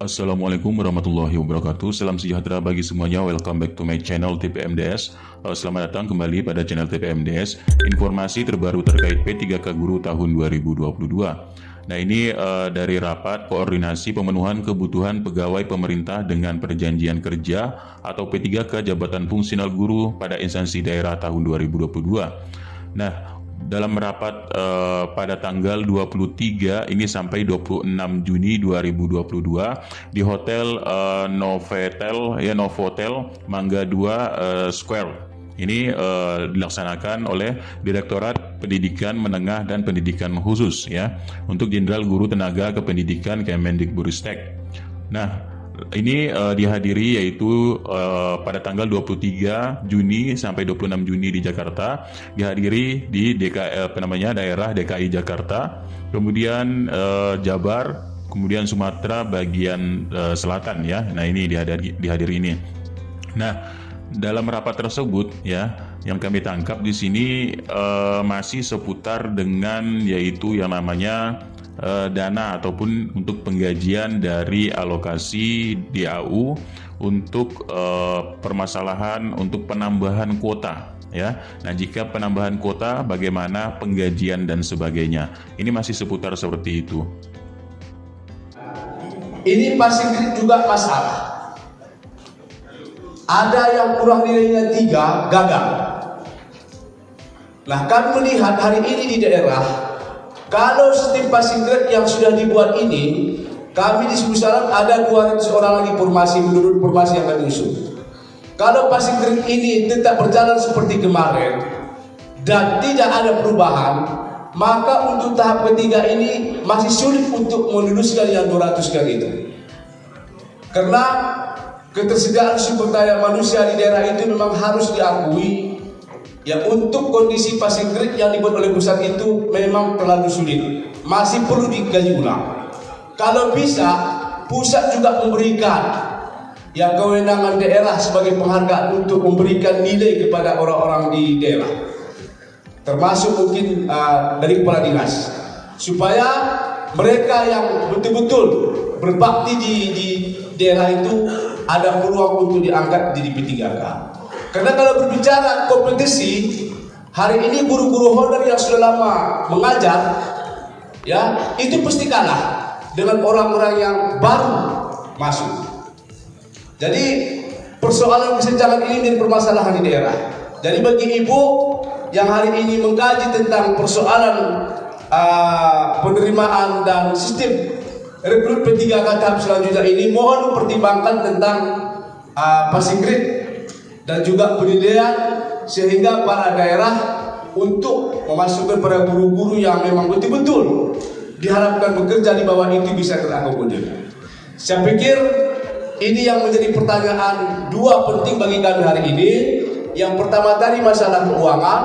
Assalamualaikum warahmatullahi wabarakatuh. Salam sejahtera bagi semuanya. Welcome back to my channel TPMDS. Selamat datang kembali pada channel TPMDS. Informasi terbaru terkait P3K Guru tahun 2022. Nah, ini dari rapat koordinasi pemenuhan kebutuhan pegawai pemerintah dengan perjanjian kerja atau P3K Jabatan Fungsional Guru pada instansi daerah tahun 2022. Nah, dalam rapat pada tanggal 23 ini sampai 26 Juni 2022 di Hotel Novotel Mangga 2 Square. Ini dilaksanakan oleh Direktorat Pendidikan Menengah dan Pendidikan Khusus ya untuk Jenderal Guru Tenaga Kependidikan Kemendikbudristek. Nah, ini dihadiri yaitu pada tanggal 23 Juni sampai 26 Juni di Jakarta, dihadiri di daerah DKI Jakarta, kemudian Jabar, kemudian Sumatera bagian selatan ya. Nah, ini dihadiri ini. Nah, dalam rapat tersebut ya, yang kami tangkap di sini masih seputar dengan yaitu yang namanya dana ataupun untuk penggajian dari alokasi DAU untuk permasalahan untuk penambahan kuota ya. Nah, jika penambahan kuota bagaimana penggajian dan sebagainya. Ini masih seputar seperti itu. Ini passing grade juga masalah. Ada yang kurang nilainya 3 gagal. Nah, kami melihat hari ini di daerah, kalau sistem passing grade yang sudah dibuat ini, kami di Sumsel ada 200 orang lagi formasi menurut formasi yang kami usul. Kalau passing grade ini tetap berjalan seperti kemarin dan tidak ada perubahan, maka untuk tahap ketiga ini masih sulit untuk meluluskan yang 200 kali itu. Karena ketersediaan sumber daya manusia di daerah itu memang harus diakui. Ya, untuk kondisi passing grade yang dibuat oleh pusat itu memang terlalu sulit, masih perlu digaji ulang. Kalau bisa, pusat juga memberikan yang kewenangan daerah sebagai penghargaan untuk memberikan nilai kepada orang-orang di daerah, termasuk mungkin dari kepala dinas, supaya mereka yang betul-betul berbakti di daerah itu ada peluang untuk diangkat jadi P3K. Karena kalau berbicara kompetisi, hari ini guru-guru honor yang sudah lama mengajar, ya itu pasti kalah dengan orang-orang yang baru masuk. Jadi persoalan kesenjangan ini menjadi permasalahan di daerah. Jadi bagi ibu yang hari ini mengkaji tentang persoalan penerimaan dan sistem rekrut P3K tahap selanjutnya ini, mohon pertimbangkan tentang passing grade dan juga penilaian, sehingga para daerah untuk memasukkan para guru-guru yang memang betul-betul diharapkan bekerja di bawah itu bisa terakomodir. Saya pikir ini yang menjadi pertanyaan dua penting bagi kami hari ini. Yang pertama tadi masalah keuangan.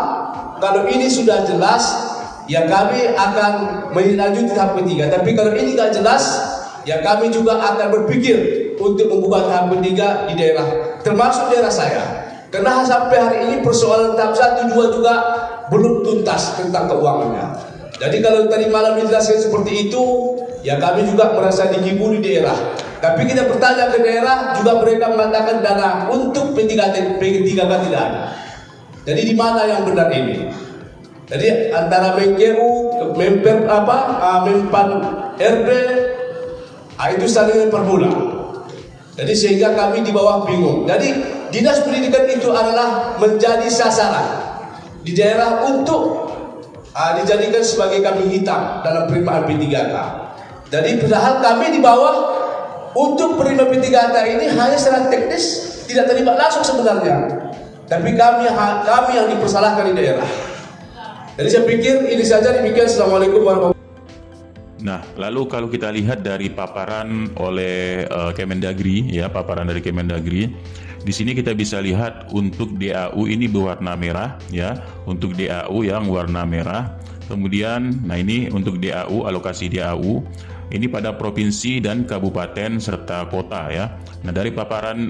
Kalau ini sudah jelas, ya kami akan melanjutkan tahap ketiga. Tapi kalau ini tidak jelas, ya kami juga akan berpikir untuk membuka tahap ketiga di daerah, termasuk daerah saya. Karena sampai hari ini persoalan tahap 1, 2 juga belum tuntas tentang keuangannya. Jadi kalau tadi malam dijelaskan seperti itu, ya kami juga merasa digibur di daerah. Tapi kita bertanya ke daerah, juga mereka mengatakan dana untuk P3K tidak ada. Jadi di mana yang benar ini? Jadi antara Menkeru, Mempan RB, itu saling per bulan. Jadi sehingga kami di bawah bingung. Jadi dinas pendidikan itu adalah menjadi sasaran di daerah untuk dijadikan sebagai kambing hitam dalam penerimaan P3K. Jadi padahal kami di bawah untuk penerima P3K ini hanya secara teknis tidak terlibat langsung sebenarnya. Tapi kami yang dipersalahkan di daerah. Jadi saya pikir ini saja, demikian. Assalamualaikum warahmatullahi wabarakatuh. Nah, lalu kalau kita lihat dari paparan oleh Kemendagri, ya paparan dari Kemendagri, di sini kita bisa lihat untuk DAU ini berwarna merah, ya, untuk DAU yang warna merah. Kemudian, nah ini untuk DAU alokasi DAU ini pada provinsi dan kabupaten serta kota ya. Nah, dari paparan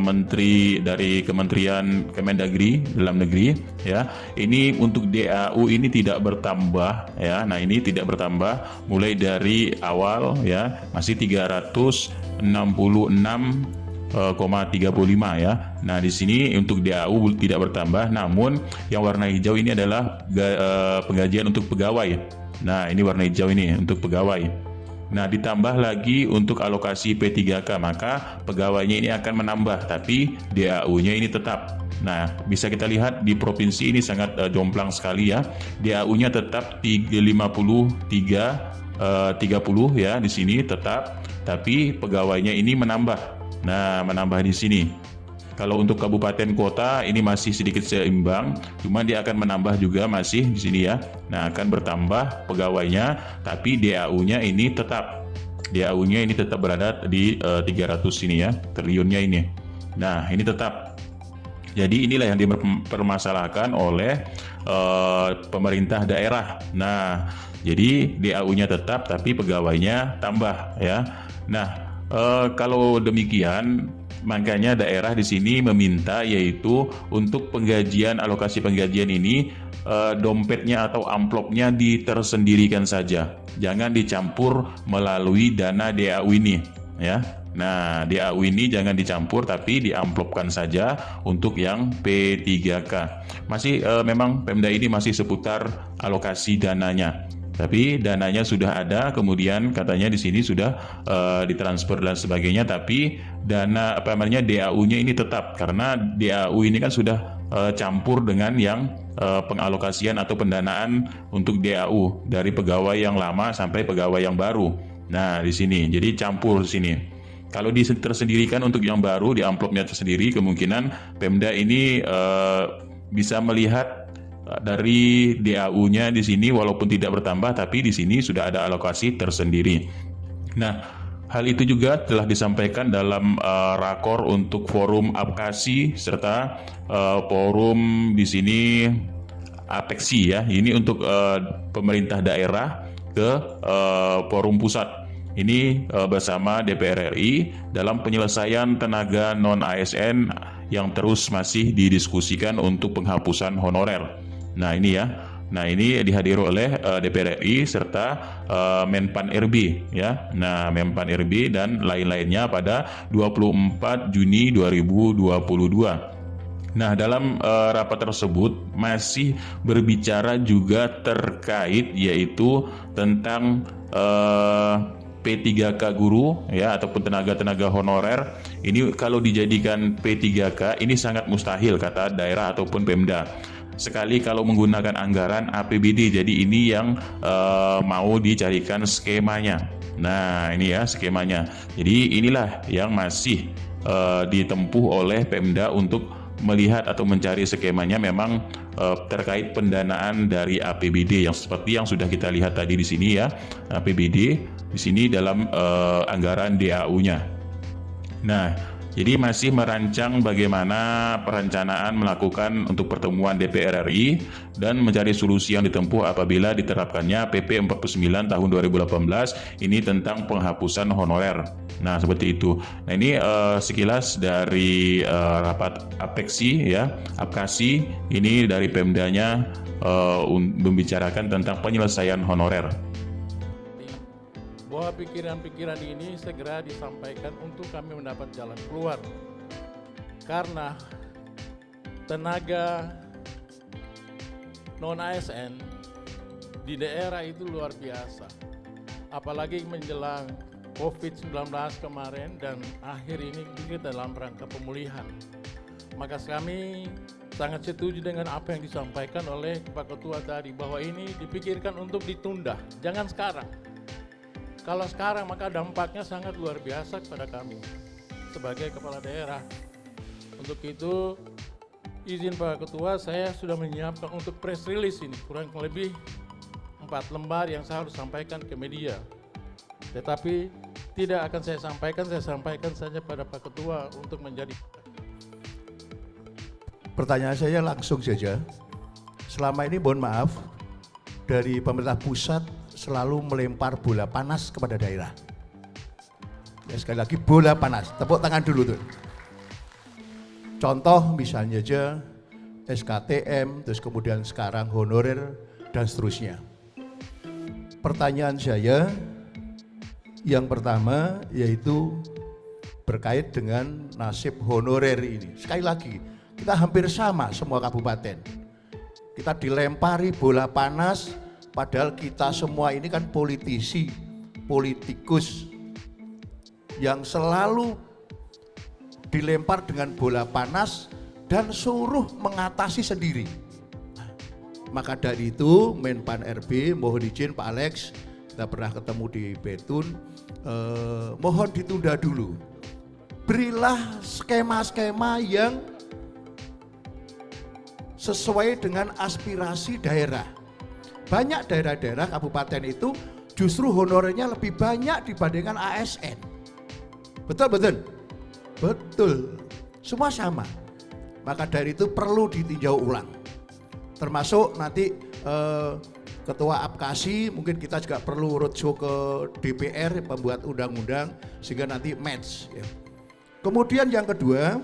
menteri dari Kementerian Kemendagri dalam negeri ya, ini untuk DAU ini tidak bertambah ya. Nah, ini tidak bertambah mulai dari awal ya, masih 366,35 ya. Nah, di sini untuk DAU tidak bertambah, namun yang warna hijau ini adalah penggajian untuk pegawai. Nah, ini warna hijau ini untuk pegawai. Nah, ditambah lagi untuk alokasi P3K, maka pegawainya ini akan menambah, tapi DAU-nya ini tetap. Nah, bisa kita lihat di provinsi ini sangat jomplang sekali ya. DAU-nya tetap 30 ya, di sini tetap, tapi pegawainya ini menambah. Nah, menambah di sini. Kalau untuk kabupaten kota ini masih sedikit seimbang, cuma dia akan menambah juga masih di sini ya. Nah, akan bertambah pegawainya, tapi DAU-nya ini tetap. DAU-nya ini tetap berada di 300 ini ya, triliunnya ini. Nah, ini tetap. Jadi inilah yang dipermasalahkan oleh pemerintah daerah. Nah, jadi DAU-nya tetap, tapi pegawainya tambah ya. Nah, kalau demikian, makanya daerah di sini meminta yaitu untuk penggajian, alokasi penggajian ini dompetnya atau amplopnya ditersendirikan saja, jangan dicampur melalui dana DAU ini ya. Nah, DAU ini jangan dicampur tapi diamplopkan saja untuk yang P3K. Masih memang Pemda ini masih seputar alokasi dananya. Tapi dananya sudah ada, kemudian katanya di sini sudah ditransfer dan sebagainya, tapi dana DAU-nya ini tetap, karena DAU ini kan sudah campur dengan yang pengalokasian atau pendanaan untuk DAU dari pegawai yang lama sampai pegawai yang baru. Nah, di sini jadi campur di sini. Kalau tersendirikan untuk yang baru di amplopnya tersendiri, kemungkinan Pemda ini bisa melihat dari DAU-nya di sini walaupun tidak bertambah, tapi di sini sudah ada alokasi tersendiri. Nah, hal itu juga telah disampaikan dalam rakor untuk forum APKASI serta forum di sini APEKSI ya. Ini untuk pemerintah daerah ke forum pusat. Ini bersama DPR RI dalam penyelesaian tenaga non-ASN yang terus masih didiskusikan untuk penghapusan honorer. Nah, ini ya. Nah, ini dihadiri oleh DPR RI serta Menpan RB ya. Nah, Menpan RB dan lain-lainnya pada 24 Juni 2022. Nah, dalam rapat tersebut masih berbicara juga terkait yaitu tentang P3K guru ya ataupun tenaga-tenaga honorer. Ini kalau dijadikan P3K ini sangat mustahil kata daerah ataupun Pemda. Sekali kalau menggunakan anggaran APBD, jadi ini yang mau dicarikan skemanya. Nah, ini ya skemanya. Jadi inilah yang masih ditempuh oleh Pemda untuk melihat atau mencari skemanya, memang terkait pendanaan dari APBD yang seperti yang sudah kita lihat tadi di sini ya. APBD di sini dalam anggaran DAU-nya. Nah, jadi masih merancang bagaimana perencanaan melakukan untuk pertemuan DPR RI dan mencari solusi yang ditempuh apabila diterapkannya PP 49 tahun 2018 ini tentang penghapusan honorer. Nah, seperti itu. Nah, ini sekilas dari rapat APEKSI ya, APKASI ini dari Pemdanya membicarakan tentang penyelesaian honorer. Bahwa pikiran-pikiran ini segera disampaikan untuk kami mendapat jalan keluar. Karena tenaga non-ASN di daerah itu luar biasa. Apalagi menjelang COVID-19 kemarin dan akhir ini kita dalam rangka pemulihan. Maka kami sangat setuju dengan apa yang disampaikan oleh Pak Ketua tadi, bahwa ini dipikirkan untuk ditunda, jangan sekarang. Kalau sekarang maka dampaknya sangat luar biasa kepada kami sebagai kepala daerah. Untuk itu izin Pak Ketua, saya sudah menyiapkan untuk press release ini kurang lebih 4 lembar yang saya harus sampaikan ke media. Tetapi tidak akan saya sampaikan saja pada Pak Ketua untuk menjadi. Pertanyaan saya langsung saja. Selama ini mohon maaf, dari pemerintah pusat selalu melempar bola panas kepada daerah. Ya, sekali lagi bola panas, tepuk tangan dulu tuh. Contoh misalnya aja SKTM, terus kemudian sekarang honorer dan seterusnya. Pertanyaan saya yang pertama yaitu berkait dengan nasib honorer ini. Sekali lagi, kita hampir sama semua kabupaten. Kita dilempari bola panas, padahal kita semua ini kan politisi, politikus yang selalu dilempar dengan bola panas dan suruh mengatasi sendiri. Maka dari itu Menpan RB, mohon izin Pak Alex, kita pernah ketemu di Betun, mohon ditunda dulu. Berilah skema-skema yang sesuai dengan aspirasi daerah. Banyak daerah-daerah kabupaten itu justru honorernya lebih banyak dibandingkan ASN. Betul, betul? Betul, semua sama. Maka dari itu perlu ditinjau ulang. Termasuk nanti Ketua Apkasi, mungkin kita juga perlu roadshow ke DPR, pembuat undang-undang, sehingga nanti match. Ya. Kemudian yang kedua,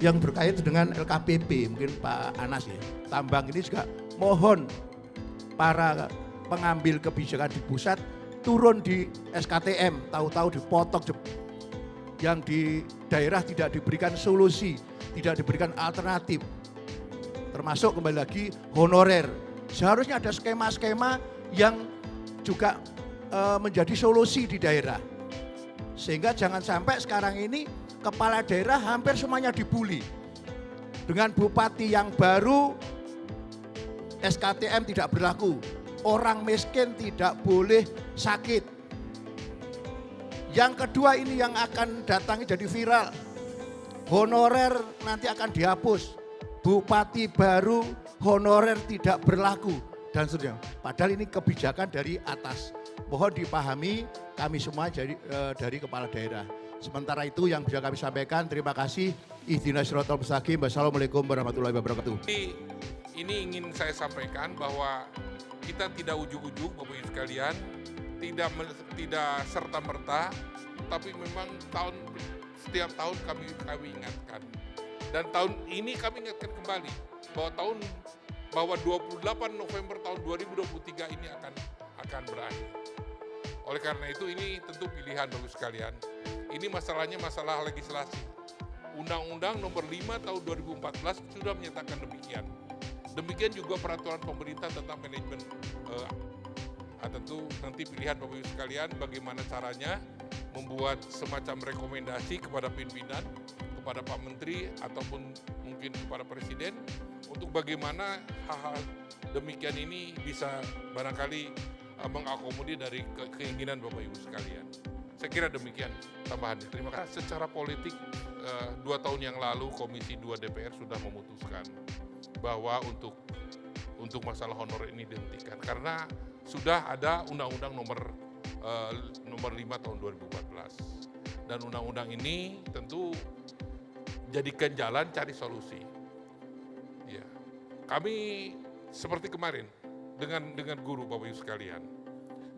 yang berkait dengan LKPP, mungkin Pak Anas ya, tambang ini juga mohon para pengambil kebijakan di pusat turun di SKTM, tahu-tahu dipotong, yang di daerah tidak diberikan solusi, tidak diberikan alternatif. Termasuk kembali lagi honorer. Seharusnya ada skema-skema yang juga menjadi solusi di daerah. Sehingga jangan sampai sekarang ini kepala daerah hampir semuanya dibully. Dengan bupati yang baru, SKTM tidak berlaku. Orang miskin tidak boleh sakit. Yang kedua ini yang akan datang jadi viral. Honorer nanti akan dihapus. Bupati baru, honorer tidak berlaku dan seterusnya. Padahal ini kebijakan dari atas. Mohon dipahami kami semua dari kepala daerah. Sementara itu yang bisa kami sampaikan, terima kasih. Ihdinas siratal mustaqim. Wassalamualaikum warahmatullahi wabarakatuh. Ini ingin saya sampaikan bahwa kita tidak ujuk-ujuk Bapak Ibu sekalian, tidak serta-merta, tapi memang setiap tahun kami ingatkan. Dan tahun ini kami ingatkan kembali bahwa 28 November tahun 2023 ini akan berakhir. Oleh karena itu ini tentu pilihan Bapak Ibu sekalian. Ini masalahnya masalah legislasi. Undang-Undang nomor 5 tahun 2014 sudah menyatakan demikian. Demikian juga peraturan pemerintah tentang manajemen. Tentu nanti pilihan Bapak Ibu sekalian bagaimana caranya membuat semacam rekomendasi kepada pimpinan, kepada Pak Menteri ataupun mungkin kepada Presiden untuk bagaimana hal-hal demikian ini bisa barangkali mengakomodir dari keinginan Bapak Ibu sekalian. Saya kira demikian tambahannya. Terima kasih. Secara politik 2 tahun yang lalu Komisi 2 DPR sudah memutuskan bahwa untuk masalah honorer ini dihentikan karena sudah ada Undang-Undang nomor 5 tahun 2014 dan undang-undang ini tentu jadikan jalan cari solusi. Ya, kami seperti kemarin dengan guru Bapak Ibu sekalian,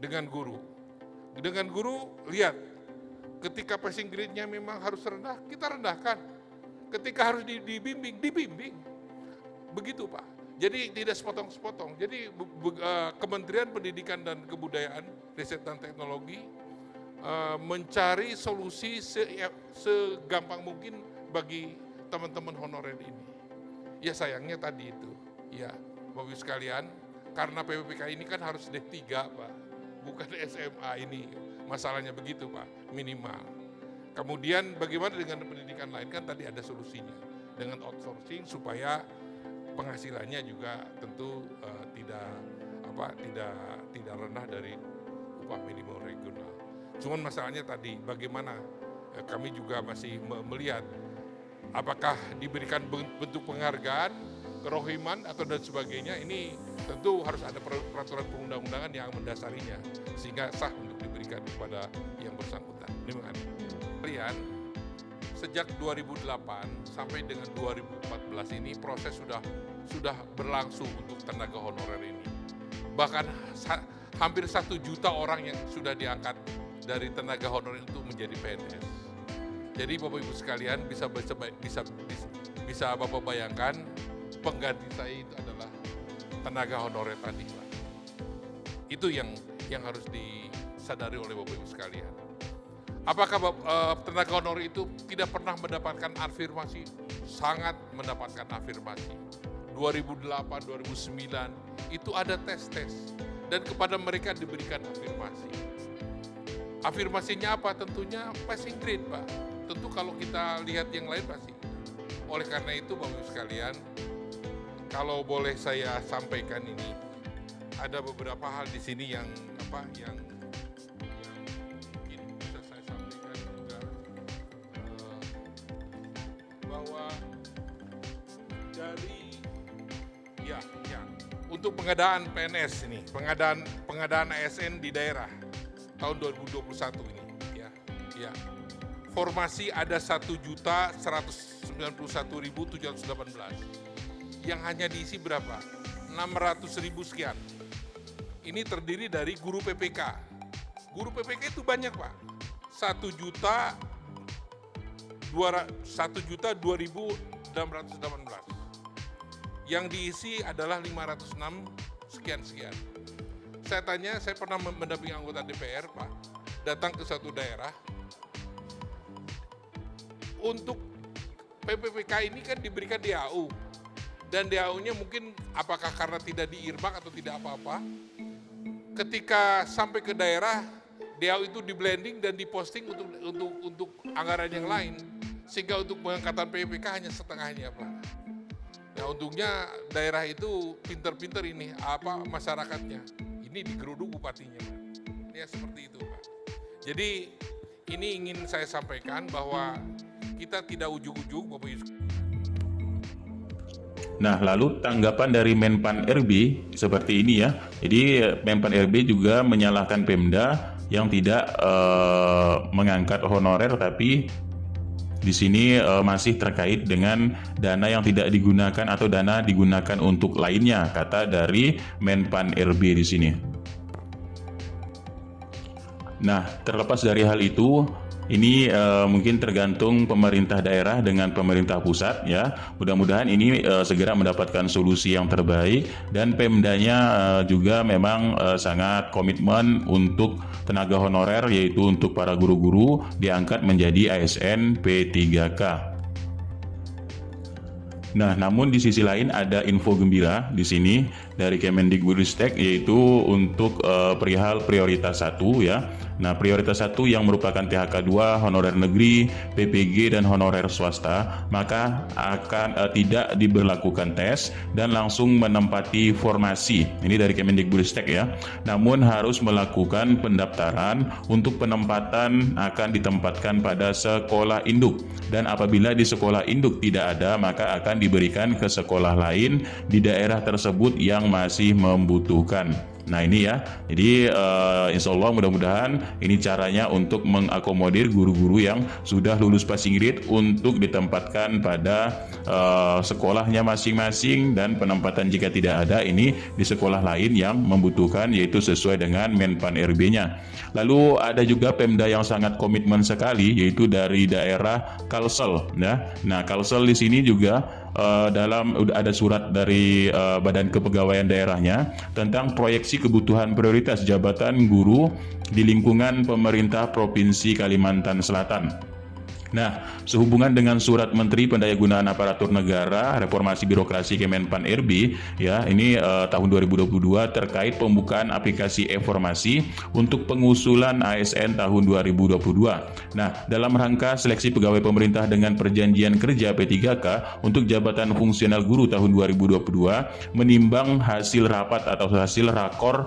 dengan guru lihat ketika passing grade-nya memang harus rendah, kita rendahkan. Ketika harus dibimbing, begitu Pak. Jadi tidak sepotong-sepotong. Jadi Kementerian Pendidikan dan Kebudayaan, Riset dan Teknologi mencari solusi segampang mungkin bagi teman-teman honorer ini. Ya sayangnya tadi itu, ya Bapak Ibu sekalian, karena PPPK ini kan harus D3 Pak, bukan SMA ini. Masalahnya begitu Pak, minimal. Kemudian bagaimana dengan pendidikan lain kan tadi ada solusinya. Dengan outsourcing supaya penghasilannya juga tentu tidak rendah dari upah minimum regional. Cuman masalahnya tadi bagaimana kami juga masih melihat apakah diberikan bentuk penghargaan, kerohiman atau dan sebagainya. Ini tentu harus ada peraturan perundang-undangan yang mendasarinya sehingga sah untuk diberikan kepada yang bersangkutan. Terima kasih. Kalian sejak 2008 sampai dengan 2014 ini proses sudah berlangsung untuk tenaga honorer ini. Bahkan hampir 1 juta orang yang sudah diangkat dari tenaga honorer itu menjadi PNS. Jadi Bapak Ibu sekalian bisa Bapak bayangkan pengganti saya itu adalah tenaga honorer tadi, Pak. Itu yang harus disadari oleh Bapak Ibu sekalian. Apakah tenaga honorer itu tidak pernah mendapatkan afirmasi? Sangat mendapatkan afirmasi. 2008, 2009 itu ada tes-tes dan kepada mereka diberikan afirmasi. Afirmasinya apa? Tentunya passing grade, Pak. Tentu kalau kita lihat yang lain pasti. Oleh karena itu Bapak Ibu sekalian, kalau boleh saya sampaikan ini, ada beberapa hal di sini yang mungkin bisa saya sampaikan juga, bahwa dari untuk pengadaan PNS ini, pengadaan ASN di daerah tahun 2021 ini, formasi ada 1.191.718, yang hanya diisi berapa? 600.000 sekian. Ini terdiri dari guru PPK. Guru PPK itu banyak, Pak. 1.2.618. Yang diisi adalah 506 sekian-sekian. Saya tanya, saya pernah mendampingi anggota DPR, Pak, datang ke satu daerah. Untuk PPPK ini kan diberikan DAU. Dan DAU-nya mungkin apakah karena tidak diirmak atau tidak apa-apa. Ketika sampai ke daerah, DAU itu di-blending dan diposting untuk anggaran yang lain. Sehingga untuk pengangkatan PPPK hanya setengahnya, Pak. Nah, untungnya daerah itu pinter-pinter ini, masyarakatnya. Ini digeruduk bupatinya, Pak. Ya, seperti itu, Pak. Jadi, ini ingin saya sampaikan bahwa kita tidak ujug-ujug, Bapak Ibu. Nah, lalu tanggapan dari Menpan RB seperti ini ya. Jadi Menpan RB juga menyalahkan Pemda yang tidak mengangkat honorer, tapi di sini masih terkait dengan dana yang tidak digunakan atau dana digunakan untuk lainnya, kata dari Menpan RB di sini. Nah, terlepas dari hal itu, ini mungkin tergantung pemerintah daerah dengan pemerintah pusat ya. Mudah-mudahan ini segera mendapatkan solusi yang terbaik, dan Pemdanya juga memang sangat komitmen untuk tenaga honorer, yaitu untuk para guru-guru diangkat menjadi ASN P3K. Nah, namun di sisi lain ada info gembira di sini dari Kemendikbudristek, yaitu untuk perihal prioritas 1 ya. Nah, prioritas 1 yang merupakan THK 2, honorer negeri, PPG dan honorer swasta, maka akan tidak diberlakukan tes dan langsung menempati formasi. Ini dari Kemendikbudristek ya. Namun harus melakukan pendaftaran untuk penempatan, akan ditempatkan pada sekolah induk, dan apabila di sekolah induk tidak ada, maka akan diberikan ke sekolah lain di daerah tersebut yang masih membutuhkan. Nah, ini ya, jadi insya Allah mudah-mudahan ini caranya untuk mengakomodir guru-guru yang sudah lulus passing grade untuk ditempatkan pada sekolahnya masing-masing, dan penempatan jika tidak ada ini di sekolah lain yang membutuhkan, yaitu sesuai dengan Menpan RB-nya. Lalu ada juga Pemda yang sangat komitmen sekali, yaitu dari daerah Kalsel ya. Nah, Kalsel di sini juga ada surat dari Badan Kepegawaian daerahnya tentang proyeksi kebutuhan prioritas jabatan guru di lingkungan pemerintah Provinsi Kalimantan Selatan. Nah, sehubungan dengan surat Menteri Pendayagunaan Aparatur Negara Reformasi Birokrasi Kemenpan RB ya, ini tahun 2022 terkait pembukaan aplikasi e-formasi untuk pengusulan ASN tahun 2022. Nah, dalam rangka seleksi pegawai pemerintah dengan perjanjian kerja P3K untuk jabatan fungsional guru tahun 2022, menimbang hasil rapat atau hasil rakor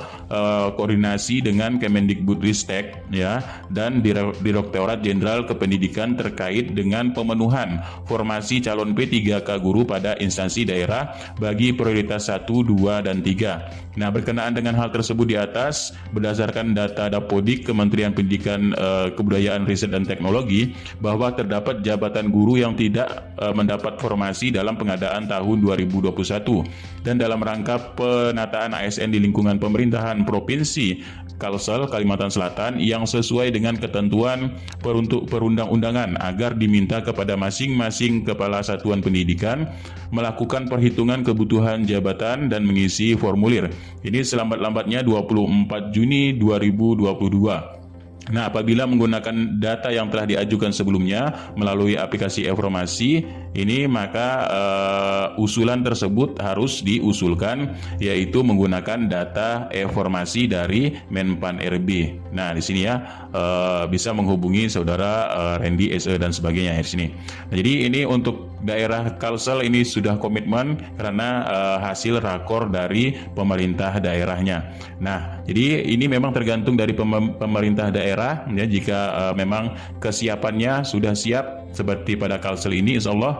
koordinasi dengan Kemendikbudristek ya, dan Direktorat Jenderal Kependidikan terkait dengan pemenuhan formasi calon P3K guru pada instansi daerah bagi prioritas 1, 2, dan 3. Nah, berkenaan dengan hal tersebut di atas, berdasarkan data Dapodik Kementerian Pendidikan, Kebudayaan, Riset, dan Teknologi, bahwa terdapat jabatan guru yang tidak mendapat formasi dalam pengadaan tahun 2021. Dan dalam rangka penataan ASN di lingkungan pemerintahan Provinsi Kalsel Kalimantan Selatan yang sesuai dengan ketentuan perundang-undangan, agar diminta kepada masing-masing kepala satuan pendidikan melakukan perhitungan kebutuhan jabatan dan mengisi formulir. Ini selambat-lambatnya 24 Juni 2022. Nah, apabila menggunakan data yang telah diajukan sebelumnya melalui aplikasi e-formasi ini, maka usulan tersebut harus diusulkan, yaitu menggunakan data e-formasi dari Menpan RB. Nah, di sini ya bisa menghubungi saudara Randy SE dan sebagainya di sini. Nah, jadi ini untuk daerah Kalsel ini sudah komitmen karena hasil rakor dari pemerintah daerahnya. Nah, jadi ini memang tergantung dari pemerintah daerah ya, jika memang kesiapannya sudah siap seperti pada Kalsel ini, insya Allah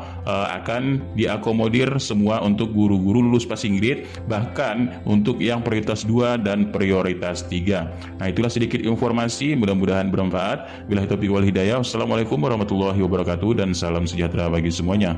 akan diakomodir semua untuk guru-guru lulus passing grade, bahkan untuk yang prioritas 2 dan prioritas 3. Nah, itulah sedikit informasi, mudah-mudahan bermanfaat. Billahi taufiq wal hidayah. Wassalamualaikum warahmatullahi wabarakatuh dan salam sejahtera bagi semuanya.